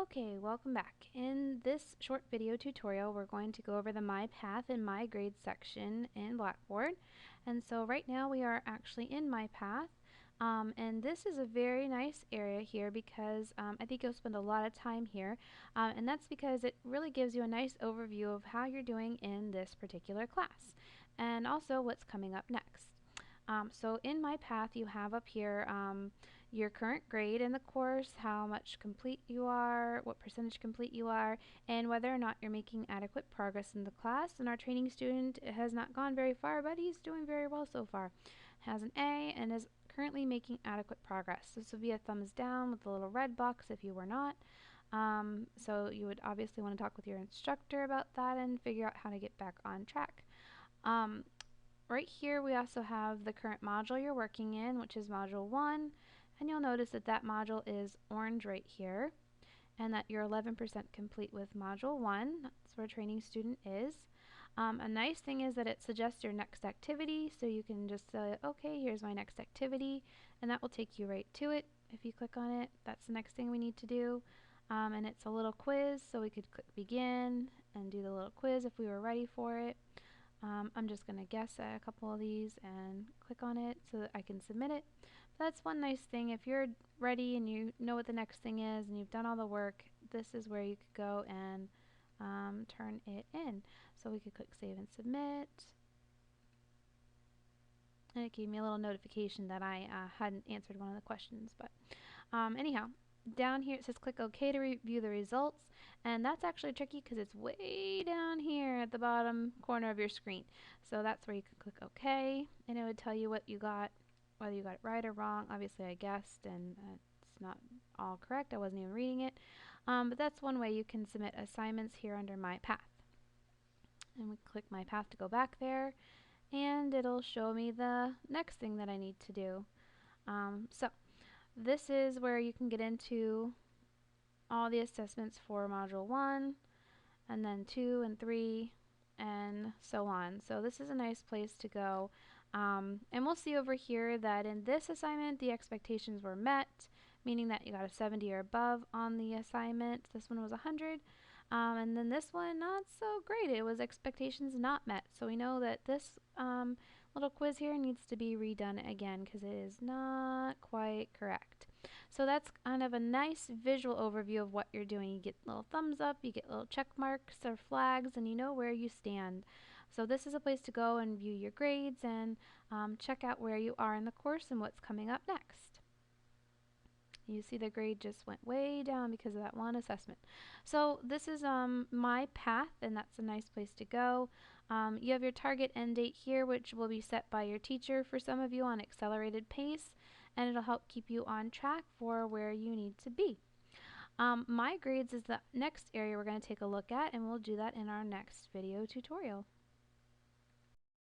Okay, welcome back. In this short video tutorial, we're going to go over the My Path and My Grades section in Blackboard. And so right now we are actually in My Path. And this is a very nice area here because I think you'll spend a lot of time here. And that's because it really gives you a nice overview of how you're doing in this particular class and also what's coming up next. So in My Path, you have up here your current grade in the course, how much complete you are, what percentage complete you are, and whether or not you're making adequate progress in the class. And our training student has not gone very far, but he's doing very well so far. Has an A and is currently making adequate progress. This would be a thumbs down with the little red box if you were not. So you would obviously want to talk with your instructor about that and figure out how to get back on track. Right here we also have the current module you're working in, which is Module 1, and you'll notice that that module is orange right here, and that you're 11% complete with Module 1. That's where training student is. A nice thing is that it suggests your next activity, so you can just say, okay, here's my next activity, and that will take you right to it. If you click on it, that's the next thing we need to do. And it's a little quiz, so we could click begin and do the little quiz if we were ready for it. I'm just going to guess at a couple of these and click on it so that I can submit it. But that's one nice thing. If you're ready and you know what the next thing is and you've done all the work, this is where you could go and turn it in. So we could click Save and Submit. And it gave me a little notification that I hadn't answered one of the questions. But anyhow, down here it says click OK to review the results, and that's actually tricky because it's way down here at the bottom corner of your screen. So that's where you can click OK, and it would tell you what you got, whether you got it right or wrong. Obviously I guessed, and it's not all correct. I wasn't even reading it. But that's one way you can submit assignments here under My Path. And we click My Path to go back there, and it'll show me the next thing that I need to do. So this is where you can get into all the assessments for Module 1, and then 2 and 3, and so on. So this is a nice place to go. And we'll see over here that in this assignment, the expectations were met, meaning that you got a 70 or above on the assignment. This one was 100. And then this one, not so great. It was expectations not met. So we know that this little quiz here needs to be redone again because it is not quite correct. So that's kind of a nice visual overview of what you're doing. You get little thumbs up, you get little check marks or flags, and you know where you stand. So this is a place to go and view your grades and check out where you are in the course and what's coming up next. You see the grade just went way down because of that one assessment. So this is My Path, and that's a nice place to go. You have your target end date here, which will be set by your teacher for some of you on accelerated pace, and it'll help keep you on track for where you need to be. My grades is the next area we're going to take a look at, and we'll do that in our next video tutorial.